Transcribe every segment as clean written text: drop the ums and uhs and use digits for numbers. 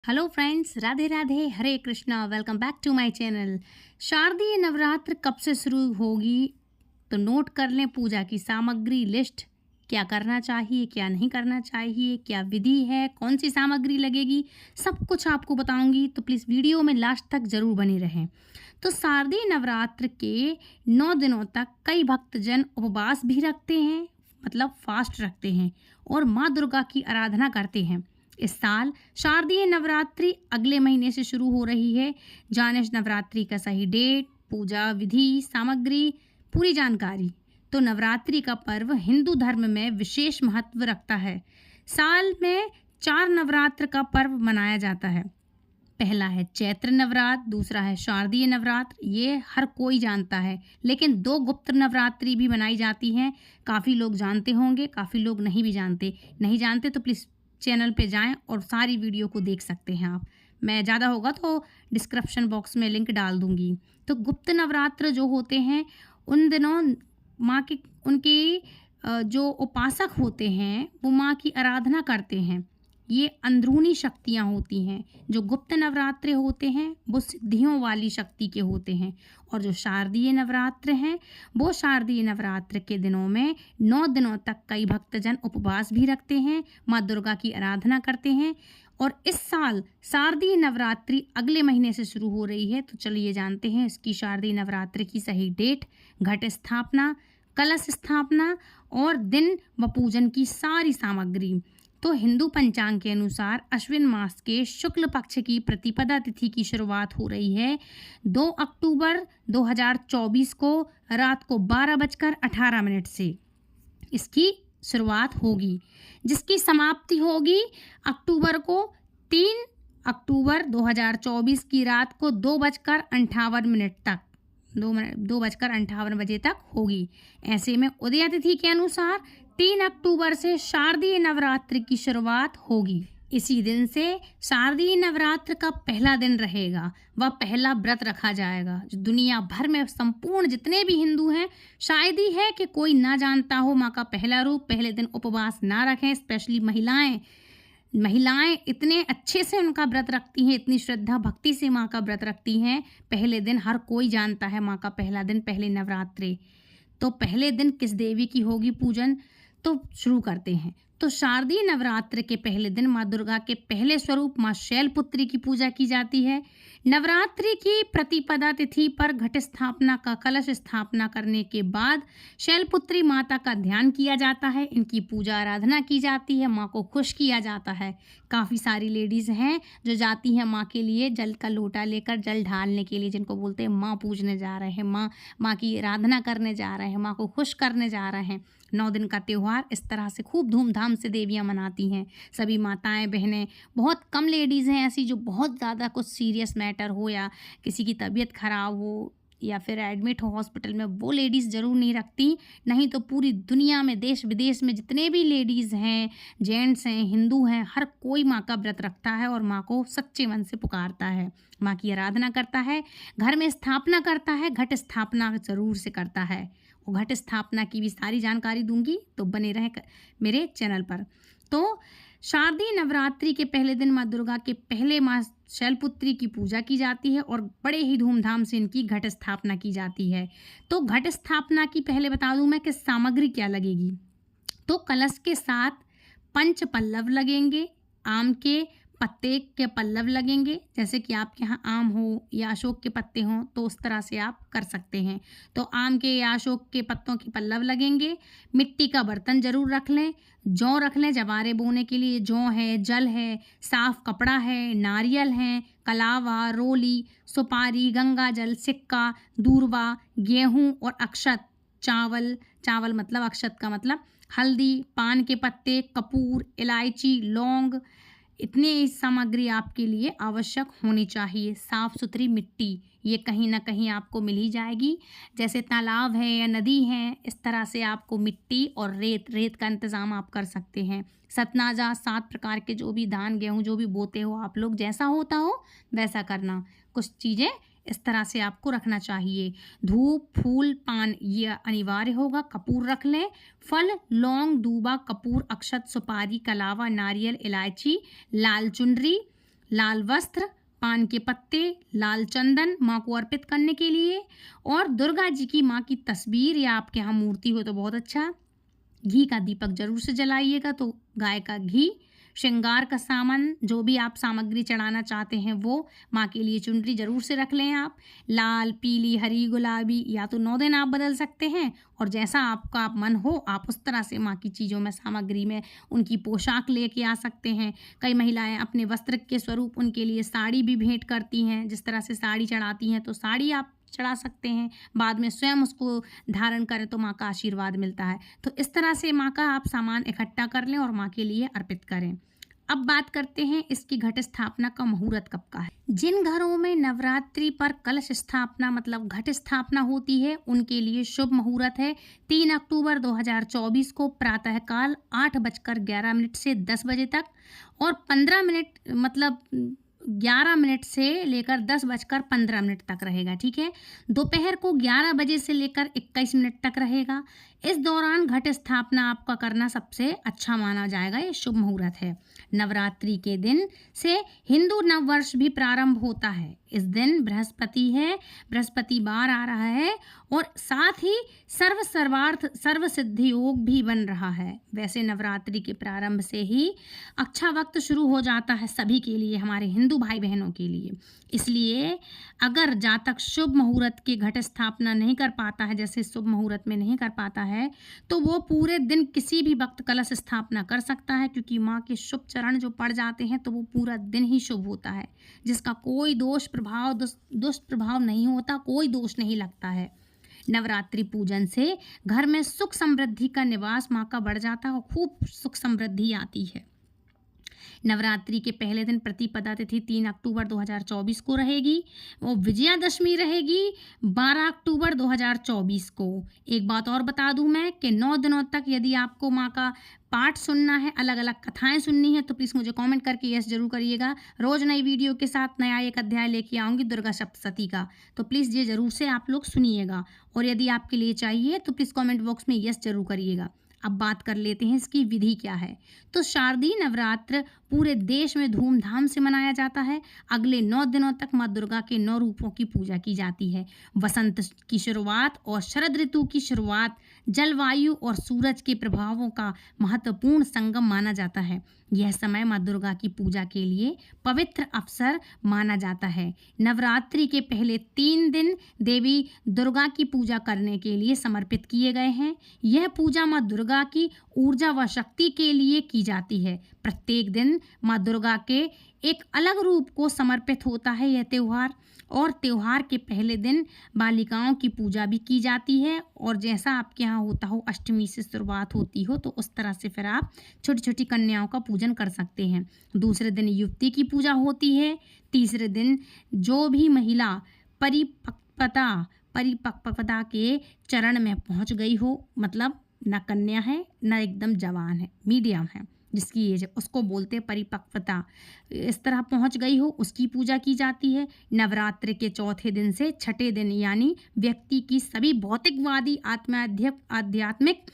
Hello friends, Radhe Radhe, Hare Krishna. Welcome back to my channel. शारदीय नवरात्र कब से शुरू होगी तो नोट कर लें पूजा की सामग्री लिस्ट। क्या करना चाहिए, क्या नहीं करना चाहिए, क्या विधि है, कौन सी सामग्री लगेगी, सब कुछ आपको बताऊंगी। तो प्लीज़ वीडियो में लास्ट तक ज़रूर बने रहें। तो शारदीय नवरात्र के 9 दिनों तक कई भक्तजन उपवास भी रखते हैं, मतलब फास्ट रखते हैं और माँ दुर्गा की आराधना करते हैं। इस साल शारदीय नवरात्रि अगले महीने से शुरू हो रही है। जाने नवरात्रि का सही डेट, पूजा विधि, सामग्री, पूरी जानकारी। तो नवरात्रि का पर्व हिंदू धर्म में विशेष महत्व रखता है। साल में 4 नवरात्र का पर्व मनाया जाता है। पहला है चैत्र नवरात्र, दूसरा है शारदीय नवरात्र, ये हर कोई जानता है। लेकिन 2 गुप्त नवरात्रि भी मनाई जाती हैं। काफ़ी लोग जानते होंगे, काफ़ी लोग नहीं जानते तो प्लीज़ चैनल पे जाएं और सारी वीडियो को देख सकते हैं आप। मैं ज़्यादा होगा तो डिस्क्रिप्शन बॉक्स में लिंक डाल दूंगी। तो गुप्त नवरात्र जो होते हैं उन दिनों माँ के उनके जो उपासक होते हैं वो माँ की आराधना करते हैं। ये अंदरूनी शक्तियाँ होती हैं। जो गुप्त नवरात्र होते हैं वो सिद्धियों वाली शक्ति के होते हैं, और जो शारदीय नवरात्र हैं वो शारदीय नवरात्र के दिनों में 9 दिनों तक कई भक्तजन उपवास भी रखते हैं, माँ दुर्गा की आराधना करते हैं। और इस साल शारदीय नवरात्रि अगले महीने से शुरू हो रही है। तो चलिए जानते हैं इसकी शारदीय नवरात्र की सही डेट, घट स्थापना, कलश स्थापना और दिन व पूजन की सारी सामग्री। तो हिंदू पंचांग के अनुसार अश्विन मास के शुक्ल पक्ष की प्रतिपदा तिथि की शुरुआत हो रही है 2 अक्टूबर 2024 को रात को 12:18 से इसकी शुरुआत होगी, जिसकी समाप्ति होगी अक्टूबर को 3 अक्टूबर 2024 की रात को 2:58 तक 2:58 बजे तक होगी। ऐसे में उदय तिथि के अनुसार 3 अक्टूबर से शारदीय नवरात्रि की शुरुआत होगी। इसी दिन से शारदीय नवरात्र का पहला दिन रहेगा, वह पहला व्रत रखा जाएगा। जो दुनिया भर में संपूर्ण जितने भी हिंदू हैं, शायद ही है कि कोई ना जानता हो माँ का पहला रूप। पहले दिन उपवास ना रखें। स्पेशली महिलाएं इतने अच्छे से उनका व्रत रखती हैं, इतनी श्रद्धा भक्ति से माँ का व्रत रखती हैं। पहले दिन हर कोई जानता है माँ का पहला दिन, पहले नवरात्रि। तो पहले दिन किस देवी की होगी पूजन, तो शुरू करते हैं। तो शारदीय नवरात्र के पहले दिन माँ दुर्गा के पहले स्वरूप माँ शैलपुत्री की पूजा की जाती है। नवरात्रि की प्रतिपदा तिथि पर घट स्थापना का कलश स्थापना करने के बाद शैलपुत्री माता का ध्यान किया जाता है, इनकी पूजा आराधना की जाती है, माँ को खुश किया जाता है। काफ़ी सारी लेडीज़ हैं जो जाती हैं माँ के लिए जल का लोटा लेकर, जल ढालने के लिए, जिनको बोलते हैं माँ पूजने जा रहे हैं, माँ की आराधना करने जा रहे हैं, माँ को खुश करने जा रहे हैं। 9 दिन का त्यौहार इस तरह से खूब धूमधाम से देवियाँ मनाती हैं, सभी माताएं बहनें। बहुत कम लेडीज़ हैं ऐसी जो बहुत ज़्यादा कुछ सीरियस मैटर हो या किसी की तबीयत ख़राब हो या फिर एडमिट हो हॉस्पिटल में, वो लेडीज़ ज़रूर नहीं रखती। नहीं तो पूरी दुनिया में, देश विदेश में जितने भी लेडीज़ हैं, जेंट्स हैं, हिंदू हैं, हर कोई माँ का व्रत रखता है और माँ को सच्चे मन से पुकारता है, माँ की आराधना करता है, घर में स्थापना करता है, घट स्थापना ज़रूर से करता है। और घट स्थापना की भी सारी जानकारी दूंगी, तो बने रहे मेरे चैनल पर। तो शारदीय नवरात्रि के पहले दिन माँ दुर्गा के पहले माँ शैलपुत्री की पूजा की जाती है और बड़े ही धूमधाम से इनकी घट स्थापना की जाती है। तो घट स्थापना की पहले बता दूं मैं कि सामग्री क्या लगेगी। तो कलश के साथ पंच पल्लव लगेंगे, आम के पत्ते के पल्लव लगेंगे। जैसे कि आपके यहाँ आम हो या अशोक के पत्ते हों तो उस तरह से आप कर सकते हैं। तो आम के या अशोक के पत्तों के पल्लव लगेंगे। मिट्टी का बर्तन ज़रूर रख लें, जौ रख लें जवारे बोने के लिए, जौ है, जल है, साफ कपड़ा है, नारियल है, कलावा, रोली, सुपारी, गंगा जल, सिक्का, दूर्वा, गेहूँ और अक्षत, चावल मतलब अक्षत का मतलब हल्दी, पान के पत्ते, कपूर, इलायची, लौंग, इतनी सामग्री आपके लिए आवश्यक होनी चाहिए। साफ़ सुथरी मिट्टी ये कहीं ना कहीं आपको मिल ही जाएगी, जैसे तालाब है या नदी है, इस तरह से आपको मिट्टी और रेत का इंतज़ाम आप कर सकते हैं। सतनाजा, 7 प्रकार के जो भी धान गेहूँ जो भी बोते हो आप लोग, जैसा होता हो वैसा करना। कुछ चीज़ें इस तरह से आपको रखना चाहिए। धूप, फूल, पान ये अनिवार्य होगा। कपूर रख लें। फल, लौंग, दूबा, कपूर, अक्षत, सुपारी, कलावा, नारियल, इलायची, लाल चुनरी, लाल वस्त्र, पान के पत्ते, लाल चंदन माँ को अर्पित करने के लिए, और दुर्गा जी की माँ की तस्वीर या आपके यहाँ मूर्ति हो तो बहुत अच्छा। घी का दीपक जरूर से जलाइएगा, तो गाय का घी। श्रृंगार का सामान, जो भी आप सामग्री चढ़ाना चाहते हैं वो, माँ के लिए चुनरी जरूर से रख लें आप, लाल, पीली, हरी, गुलाबी, या तो 9 दिन आप बदल सकते हैं, और जैसा आपका मन हो आप उस तरह से माँ की चीज़ों में, सामग्री में उनकी पोशाक लेके आ सकते हैं। कई महिलाएं अपने वस्त्र के स्वरूप उनके लिए साड़ी भी भेंट करती हैं, जिस तरह से साड़ी चढ़ाती हैं तो साड़ी आप चढ़ा सकते हैं, बाद में स्वयं उसको धारण करें तो माँ का आशीर्वाद मिलता है। तो इस तरह से माँ का आप सामान इकट्ठा कर लें और माँ के लिए अर्पित करें। अब बात करते हैं इसकी घट स्थापना का मुहूर्त कब का है। जिन घरों में नवरात्रि पर कलश स्थापना मतलब घट स्थापना होती है उनके लिए शुभ मुहूर्त है 3 अक्टूबर 2024 को प्रातःकाल 8:11 से 10 बजे तक, और 15 मिनट मतलब 11 मिनट से लेकर 10:15 तक रहेगा। ठीक है, दोपहर को 11 बजे से लेकर 21 मिनट तक रहेगा। इस दौरान घट स्थापना आपका करना सबसे अच्छा माना जाएगा, ये शुभ मुहूर्त है। नवरात्रि के दिन से हिंदू नववर्ष भी प्रारंभ होता है। इस दिन बृहस्पति है, बृहस्पतिवार आ रहा है, और साथ ही सर्वार्थ सर्व सिद्धि योग भी बन रहा है। वैसे नवरात्रि के प्रारंभ से ही अच्छा वक्त शुरू हो जाता है सभी के लिए, हमारे हिंदू भाई बहनों के लिए। इसलिए अगर जातक शुभ मुहूर्त की घट स्थापना नहीं कर पाता है, जैसे शुभ मुहूर्त में नहीं कर पाता है, तो वो पूरे दिन किसी भी वक्त कलश स्थापना कर सकता है, क्योंकि माँ के शुभ चरण जो पड़ जाते हैं तो वो पूरा दिन ही शुभ होता है, जिसका कोई दुष्प्रभाव नहीं होता, कोई दोष नहीं लगता है। नवरात्रि पूजन से घर में सुख समृद्धि का निवास माँ का बढ़ जाता है और खूब सुख समृद्धि आती है। नवरात्रि के पहले दिन प्रतिपदा तिथि 3 अक्टूबर 2024 को रहेगी, वो विजयादशमी रहेगी 12 अक्टूबर 2024 को। एक बात और बता दूं मैं कि 9 दिनों तक यदि आपको माँ का पाठ सुनना है, अलग अलग कथाएं सुननी है, तो प्लीज़ मुझे कमेंट करके यस जरूर करिएगा। रोज़ नई वीडियो के साथ नया एक अध्याय लेके आऊँगी दुर्गा सप्तशती का, तो प्लीज़ ये ज़रूर से आप लोग सुनिएगा, और यदि आपके लिए चाहिए तो प्लीज़ कमेंट बॉक्स में यस जरूर करिएगा। अब बात कर लेते हैं इसकी विधि क्या है। तो शारदीय नवरात्र पूरे देश में धूमधाम से मनाया जाता है। अगले 9 दिनों तक माँ दुर्गा के 9 रूपों की पूजा की जाती है। वसंत की शुरुआत और शरद ऋतु की शुरुआत जलवायु और सूरज के प्रभावों का महत्वपूर्ण संगम माना जाता है। यह समय माँ दुर्गा की पूजा के लिए पवित्र अवसर माना जाता है। नवरात्रि के पहले 3 दिन देवी दुर्गा की पूजा करने के लिए समर्पित किए गए हैं। यह पूजा माँ दुर्गा की ऊर्जा व शक्ति के लिए की जाती है। प्रत्येक दिन माँ दुर्गा के एक अलग रूप को समर्पित होता है यह त्यौहार, और त्यौहार के पहले दिन बालिकाओं की पूजा भी की जाती है, और जैसा आपके यहाँ होता हो अष्टमी से शुरुआत होती हो तो उस तरह से फिर आप छोटी छोटी कन्याओं का पूजन कर सकते हैं। दूसरे दिन युवती की पूजा होती है। तीसरे दिन जो भी महिला परिपक्वता के चरण में पहुँच गई हो, मतलब न कन्या है न एकदम जवान है, मीडियम है, जिसकी एज है, उसको बोलते हैं परिपक्वता, इस तरह पहुंच गई हो, उसकी पूजा की जाती है। नवरात्र के चौथे दिन से छठे दिन यानी व्यक्ति की सभी भौतिकवादी आध्यात्मिक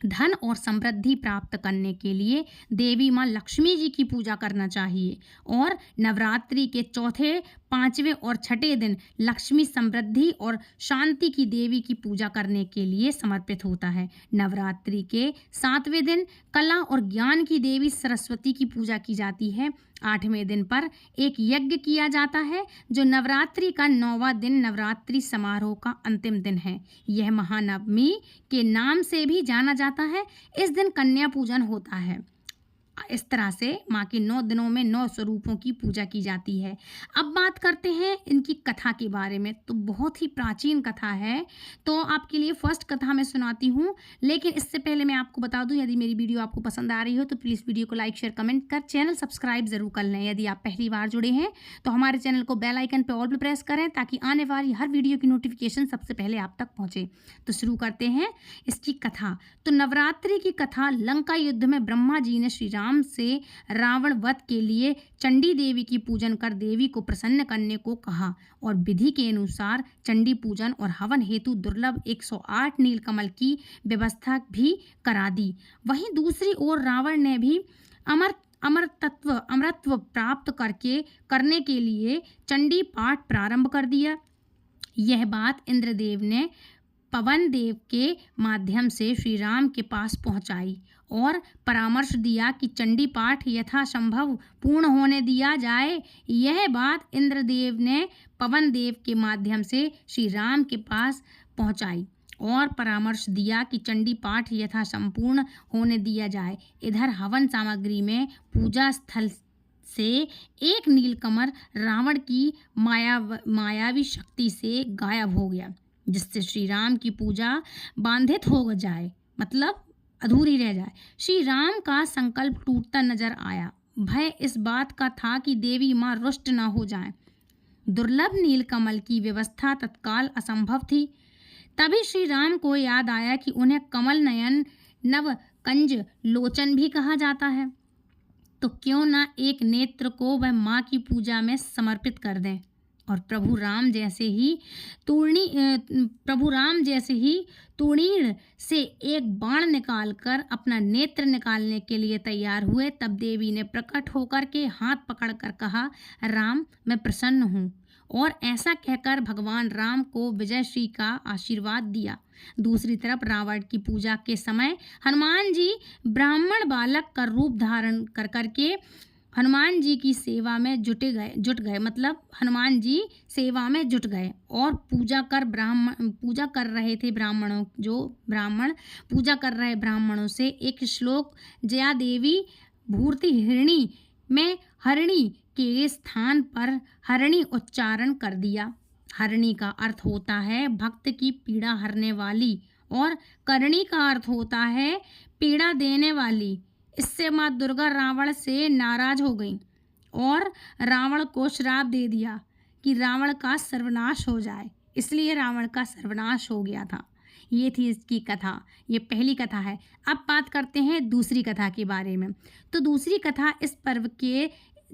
धन और समृद्धि प्राप्त करने के लिए देवी माँ लक्ष्मी जी की पूजा करना चाहिए, और नवरात्रि के चौथे, 5वें और 6ठे दिन लक्ष्मी समृद्धि और शांति की देवी की पूजा करने के लिए समर्पित होता है। नवरात्रि के 7वें दिन कला और ज्ञान की देवी सरस्वती की पूजा की जाती है। 8वें दिन पर एक यज्ञ किया जाता है, जो नवरात्रि का 9वां दिन नवरात्रि समारोह का अंतिम दिन है। यह महानवमी के नाम से भी जाना जाता है। इस दिन कन्या पूजन होता है। इस तरह से माँ के 9 दिनों में 9 स्वरूपों की पूजा की जाती है। अब बात करते हैं इनकी कथा के बारे में। तो बहुत ही प्राचीन कथा है, तो आपके लिए फर्स्ट कथा मैं सुनाती हूँ। लेकिन इससे पहले मैं आपको बता दूँ, यदि मेरी वीडियो आपको पसंद आ रही हो तो प्लीज़ वीडियो को लाइक, शेयर, कमेंट कर चैनल सब्सक्राइब जरूर कर लें। यदि आप पहली बार जुड़े हैं तो हमारे चैनल को बेल आइकन पर ऑल पर प्रेस करें, ताकि आने वाली हर वीडियो की नोटिफिकेशन सबसे पहले आप तक पहुँचे। तो शुरू करते हैं इसकी कथा। तो नवरात्रि की कथा, लंका युद्ध में ब्रह्मा जी ने श्री राम से रावण वध के लिए चंडी देवी की पूजन कर देवी को प्रसन्न करने को कहा, और विधि के अनुसार चंडी पूजन और हवन हेतु दुर्लभ 108 नीलकमल की व्यवस्था भी करा दी। वहीं दूसरी ओर रावण ने भी अमरत्व प्राप्त करने के लिए चंडी पाठ प्रारंभ कर दिया। यह बात इंद्रदेव ने पवन देव के माध्यम से श्री राम के पास पहुंचाई और परामर्श दिया कि चंडी पाठ यथासंभव पूर्ण होने दिया जाए। यह बात इंद्रदेव ने पवन देव के माध्यम से श्री राम के पास पहुंचाई और परामर्श दिया कि चंडी पाठ यथासंपूर्ण होने दिया जाए। इधर हवन सामग्री में पूजा स्थल से एक नीलकमल रावण की मायावी शक्ति से गायब हो गया, जिससे श्री राम की पूजा बाधित हो जाए, मतलब अधूरी रह जाए। श्री राम का संकल्प टूटता नजर आया। भय इस बात का था कि देवी माँ रुष्ट न हो जाएं। दुर्लभ नीलकमल की व्यवस्था तत्काल असंभव थी। तभी श्री राम को याद आया कि उन्हें कमल नयन नवकंज लोचन भी कहा जाता है, तो क्यों ना एक नेत्र को वह माँ की पूजा में समर्पित कर दें। और प्रभु राम जैसे ही तूणीर से एक बाण निकालकर अपना नेत्र निकालने के लिए तैयार हुए, तब देवी ने प्रकट होकर के हाथ पकड़कर कहा, राम मैं प्रसन्न हूँ। और ऐसा कहकर भगवान राम को विजयश्री का आशीर्वाद दिया। दूसरी तरफ रावण की पूजा के समय हनुमान जी ब्राह्मण बालक का रूप धारण कर करके हनुमान जी की सेवा में जुट गए, मतलब हनुमान जी सेवा में जुट गए और पूजा कर रहे थे ब्राह्मण पूजा कर रहे ब्राह्मणों से एक श्लोक जया देवी भूर्ति हिरणी में हरिणी के स्थान पर हरिणी उच्चारण कर दिया। हरिणी का अर्थ होता है भक्त की पीड़ा हरने वाली और करणी का अर्थ होता है पीड़ा देने वाली। इससे माँ दुर्गा रावण से नाराज हो गई और रावण को श्राप दे दिया कि रावण का सर्वनाश हो जाए, इसलिए रावण का सर्वनाश हो गया था। ये थी इसकी कथा, ये पहली कथा है। अब बात करते हैं दूसरी कथा के बारे में। तो दूसरी कथा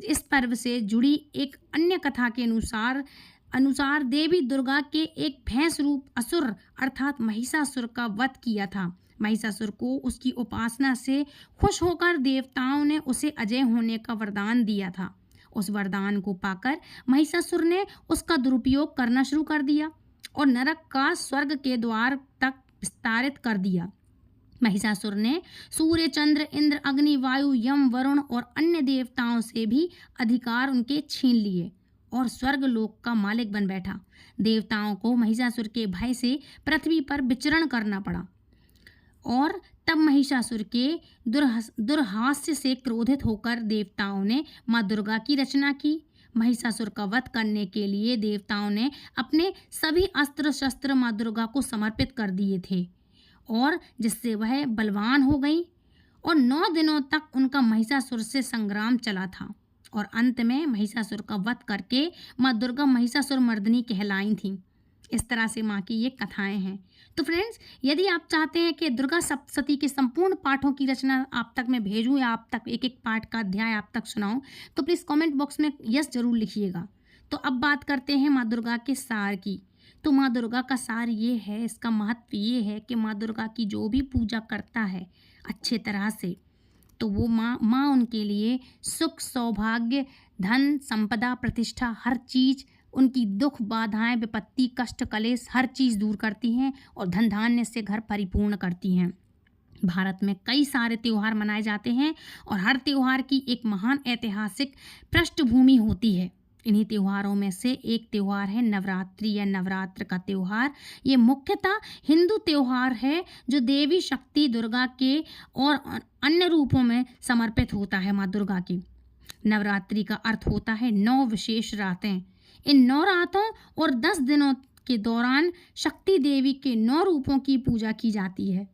इस पर्व से जुड़ी एक अन्य कथा के अनुसार देवी दुर्गा के एक भैंस रूप असुर अर्थात महिषासुर का वध किया था। महिषासुर को उसकी उपासना से खुश होकर देवताओं ने उसे अजय होने का वरदान दिया था। उस वरदान को पाकर महिषासुर ने उसका दुरुपयोग करना शुरू कर दिया और नरक का स्वर्ग के द्वार तक विस्तारित कर दिया। महिषासुर ने सूर्य, चंद्र, इंद्र, अग्नि, वायु, यम, वरुण और अन्य देवताओं से भी अधिकार उनके छीन लिए और स्वर्ग लोक का मालिक बन बैठा। देवताओं को महिषासुर के भय से पृथ्वी पर विचरण करना पड़ा और तब महिषासुर के दुर्हास्य से क्रोधित होकर देवताओं ने माँ दुर्गा की रचना की। महिषासुर का वध करने के लिए देवताओं ने अपने सभी अस्त्र शस्त्र माँ दुर्गा को समर्पित कर दिए थे और जिससे वह बलवान हो गई और 9 दिनों तक उनका महिषासुर से संग्राम चला था और अंत में महिषासुर का वध करके माँ दुर्गा महिषासुर मर्दिनी कहलाई थीं। इस तरह से माँ की ये कथाएं हैं। तो फ्रेंड्स, यदि आप चाहते हैं कि दुर्गा सप्तशती के संपूर्ण पाठों की रचना आप तक मैं भेजूं या आप तक एक एक पाठ का अध्याय आप तक सुनाऊं, तो प्लीज़ कमेंट बॉक्स में यस जरूर लिखिएगा। तो अब बात करते हैं माँ दुर्गा के सार की। तो माँ दुर्गा का सार ये है, इसका महत्व ये है कि माँ दुर्गा की जो भी पूजा करता है अच्छे तरह से, तो वो माँ उनके लिए सुख, सौभाग्य, धन, संपदा, प्रतिष्ठा, हर चीज़, उनकी दुख, बाधाएं, विपत्ति, कष्ट, कलेश, हर चीज़ दूर करती हैं और धन धान्य से घर परिपूर्ण करती हैं। भारत में कई सारे त्यौहार मनाए जाते हैं और हर त्यौहार की एक महान ऐतिहासिक पृष्ठभूमि होती है। इन्हीं त्योहारों में से एक त्यौहार है नवरात्रि या नवरात्र का त्यौहार। ये मुख्यतः हिंदू त्यौहार है जो देवी शक्ति दुर्गा के और अन्य रूपों में समर्पित होता है माँ दुर्गा की। नवरात्रि का अर्थ होता है 9 विशेष रातें। इन 9 रातों और 10 दिनों के दौरान शक्ति देवी के 9 रूपों की पूजा की जाती है।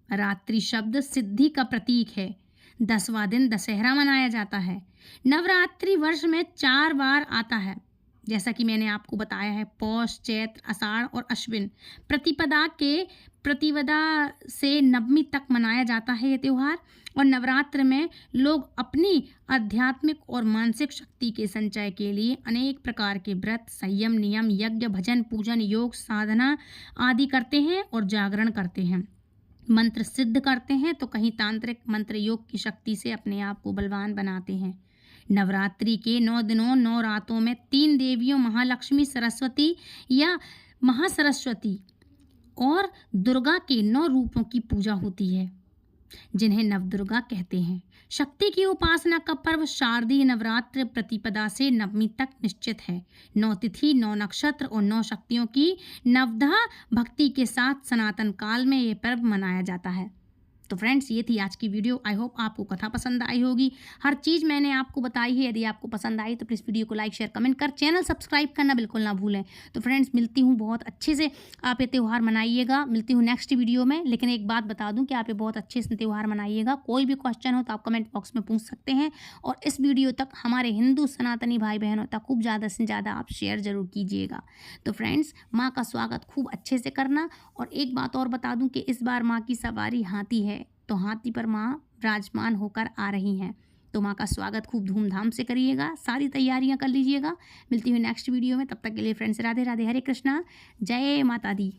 रात्रि शब्द सिद्धि का प्रतीक है। 10वां दिन दशहरा मनाया जाता है। नवरात्रि वर्ष में 4 बार आता है, जैसा कि मैंने आपको बताया है, पौष, चैत्र, आषाढ़ और अश्विन। प्रतिपदा से नवमी तक मनाया जाता है ये त्यौहार। और नवरात्र में लोग अपनी आध्यात्मिक और मानसिक शक्ति के संचय के लिए अनेक प्रकार के व्रत, संयम, नियम, यज्ञ, भजन, पूजन, योग, साधना आदि करते हैं और जागरण करते हैं। मंत्र सिद्ध करते हैं तो कहीं तांत्रिक मंत्र योग की शक्ति से अपने आप को बलवान बनाते हैं। नवरात्रि के 9 दिनों 9 रातों में 3 देवियों महालक्ष्मी, सरस्वती या महासरस्वती और दुर्गा के 9 रूपों की पूजा होती है, जिन्हें नवदुर्गा कहते हैं। शक्ति की उपासना का पर्व शारदीय नवरात्र प्रतिपदा से नवमी तक निश्चित है। 9 तिथि, 9 नक्षत्र और 9 शक्तियों की नवधा भक्ति के साथ सनातन काल में ये पर्व मनाया जाता है। तो फ्रेंड्स, ये थी आज की वीडियो। आई होप आपको कथा पसंद आई होगी। हर चीज़ मैंने आपको बताई है। यदि आपको पसंद आई तो प्लीज़ वीडियो को लाइक, शेयर, कमेंट कर चैनल सब्सक्राइब करना बिल्कुल ना भूलें। तो फ्रेंड्स, मिलती हूँ, बहुत अच्छे से आप ये त्यौहार मनाइएगा। मिलती हूँ नेक्स्ट वीडियो में। लेकिन एक बात बता दूँ कि आप ये बहुत अच्छे से त्यौहार मनाइएगा। कोई भी क्वेश्चन हो तो आप कमेंट बॉक्स में पूछ सकते हैं, और इस वीडियो तक हमारे हिंदू सनातनी भाई बहनों तक खूब ज़्यादा से ज़्यादा आप शेयर ज़रूर कीजिएगा। तो फ्रेंड्स, माँ का स्वागत खूब अच्छे से करना। और एक बात और बता दूँ कि इस बार माँ की सवारी हाथी है, तो हाथी पर माँ विराजमान होकर आ रही हैं। तो माँ का स्वागत खूब धूमधाम से करिएगा, सारी तैयारियां कर लीजिएगा। मिलती हूँ नेक्स्ट वीडियो में। तब तक के लिए फ्रेंड्स, राधे राधे, हरे कृष्णा, जय माता दी।